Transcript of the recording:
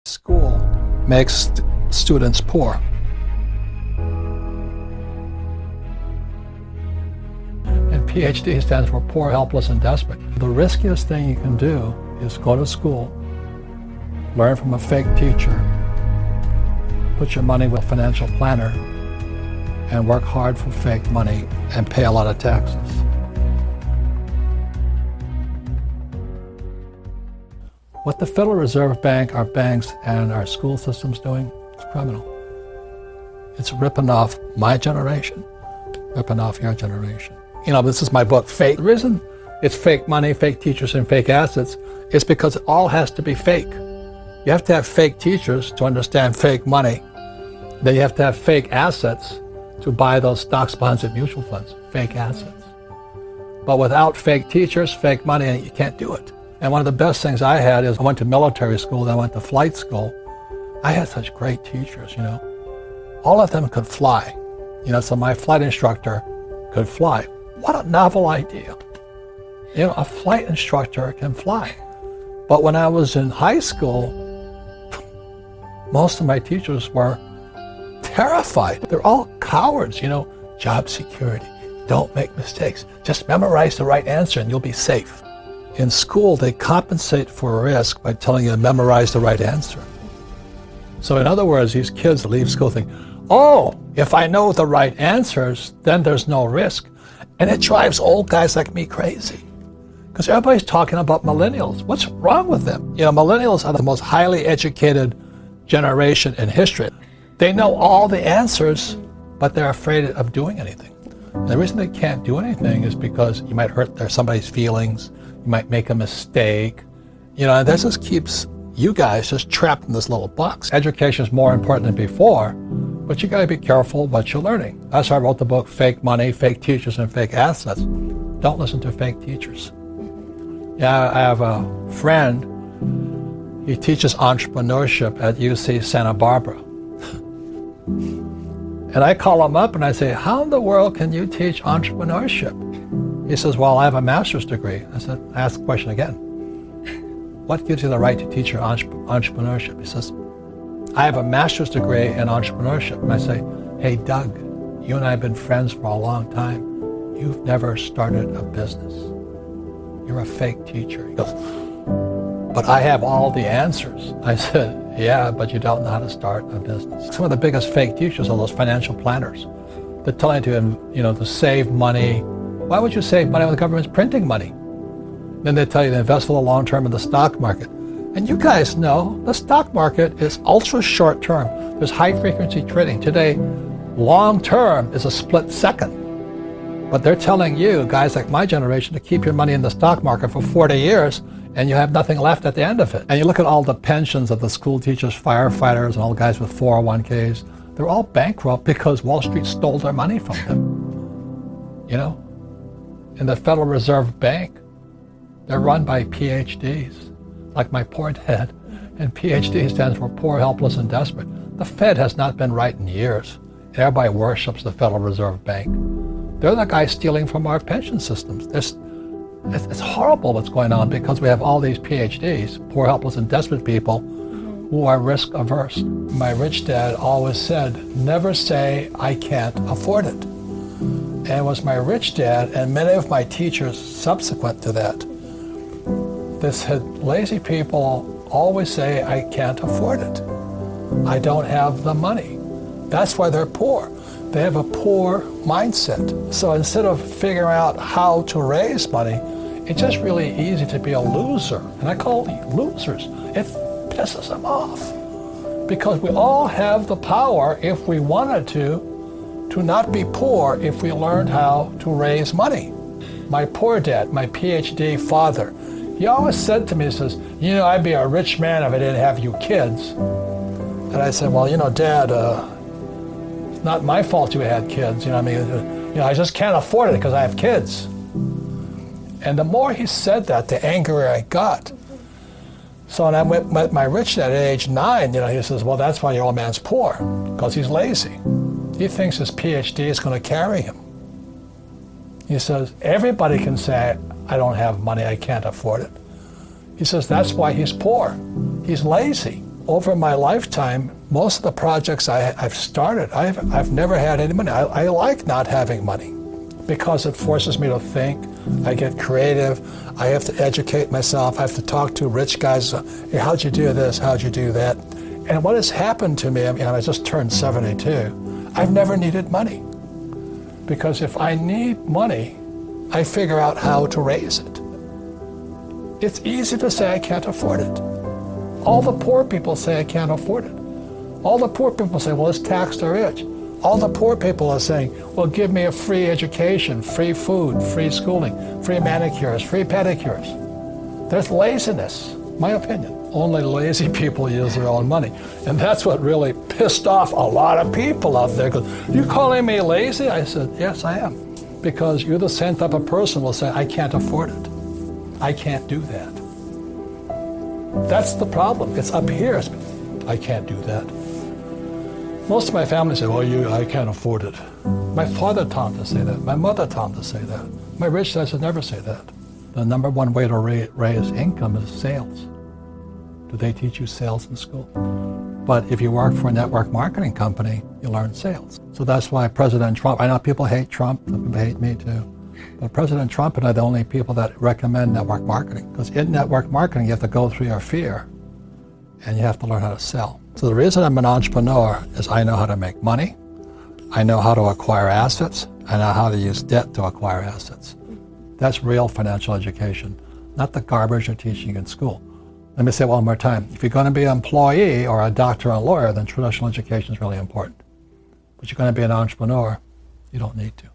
School makes students poor. And PhD stands for poor, helpless, and desperate. The riskiest thing you can do is go to school, learn from a fake teacher, put your money with a financial planner, and work hard for fake money and pay a lot of taxes. What the Federal Reserve Bank, our banks, and our school system's doing is criminal. It's ripping off my generation, ripping off your generation. You know, this is my book, Fake. The reason it's fake money, fake teachers, and fake assets is because it all has to be fake. You have to have fake teachers to understand fake money. Then you have to have fake assets to buy those stocks, bonds, and mutual funds, fake assets. But without fake teachers, fake money, you can't do it. And one of the best things I had is I went to military school, then I went to flight school. I had such great teachers, you know. All of them could fly. You know, so my flight instructor could fly. What a novel idea. You know, a flight instructor can fly. But when I was in high school, most of my teachers were terrified. They're all cowards, you know. Job security, don't make mistakes. Just memorize the right answer and you'll be safe. In school, they compensate for risk by telling you to memorize the right answer. So in other words, these kids leave school thinking, oh, if I know the right answers, then there's no risk. And it drives old guys like me crazy. Because everybody's talking about millennials. What's wrong with them? You know, millennials are the most highly educated generation in history. They know all the answers, but they're afraid of doing anything. And the reason they can't do anything is because you might hurt somebody's feelings. You might make a mistake. You know, and that just keeps you guys just trapped in this little box. Education is more important than before, but you got to be careful what you're learning. That's why I wrote the book, Fake Money, Fake Teachers, and Fake Assets. Don't listen to fake teachers. Yeah, I have a friend. He teaches entrepreneurship at UC Santa Barbara. And I call him up and I say, how in the world can you teach entrepreneurship? He says, well, I have a master's degree. I said, ask the question again. What gives you the right to teach your entrepreneurship? He says, I have a master's degree in entrepreneurship. And I say, hey, Doug, you and I have been friends for a long time. You've never started a business. You're a fake teacher. He goes, but I have all the answers. I said, yeah, but you don't know how to start a business. Some of the biggest fake teachers are those financial planners. They're telling you, to save money. Why would you save money when the government's printing money? Then they tell you to invest for the long term in the stock market. And you guys know the stock market is ultra short term. There's high frequency trading. Today, long term is a split second. But they're telling you, guys like my generation, to keep your money in the stock market for 40 years and you have nothing left at the end of it. And you look at all the pensions of the school teachers, firefighters, and all the guys with 401ks. They're all bankrupt because Wall Street stole their money from them. You know? In the Federal Reserve Bank, they're run by PhDs, like my poor dad. And PhD stands for poor, helpless, and desperate. The Fed has not been right in years. And everybody worships the Federal Reserve Bank. They're the guys stealing from our pension systems. It's horrible what's going on because we have all these PhDs, poor, helpless, and desperate people who are risk averse. My rich dad always said, never say, I can't afford it. And it was my rich dad and many of my teachers subsequent to that. They said, lazy people always say, I can't afford it. I don't have the money. That's why they're poor. They have a poor mindset. So instead of figuring out how to raise money, it's just really easy to be a loser. And I call it losers. It pisses them off. Because we all have the power, if we wanted to not be poor if we learned how to raise money. My poor dad, my PhD father, he always said to me, he says, I'd be a rich man if I didn't have you kids. And I said, well, Dad, it's not my fault you had kids. I just can't afford it because I have kids. And the more he said that, the angrier I got. So when I met my rich dad at age 9, he says, well, that's why your old man's poor, because he's lazy. He thinks his PhD is going to carry him. He says, everybody can say, I don't have money, I can't afford it. He says, that's why he's poor. He's lazy. over my lifetime, most of the projects I've started, I've never had any money. I like not having money because it forces me to think. I get creative. I have to educate myself. I have to talk to rich guys. Hey, how'd you do this? How'd you do that? And what has happened to me, I mean, I just turned 72, I've never needed money. Because if I need money, I figure out how to raise it. It's easy to say I can't afford it. All the poor people say I can't afford it. All the poor people say, well, it's taxed the rich. All the poor people are saying, well, give me a free education, free food, free schooling, free manicures, free pedicures. There's laziness, my opinion. Only lazy people use their own money. And that's what really pissed off a lot of people out there. You calling me lazy? I said, yes, I am. Because you're the same type of person who will say, I can't afford it. I can't do that. That's the problem. It's up here. I can't do that. Most of my family say, well, I can't afford it. My father taught me to say that. My mother taught me to say that. My rich dad said never say that. The number one way to raise income is sales. Do they teach you sales in school? But if you work for a network marketing company, you learn sales. So that's why President Trump, I know people hate Trump, people hate me too, but President Trump and I are the only people that recommend network marketing. Because in network marketing, you have to go through your fear and you have to learn how to sell. So the reason I'm an entrepreneur is I know how to make money, I know how to acquire assets, I know how to use debt to acquire assets. That's real financial education, not the garbage you're teaching in school. Let me say it one more time. If you're going to be an employee or a doctor or a lawyer, then traditional education is really important. But you're going to be an entrepreneur, you don't need to.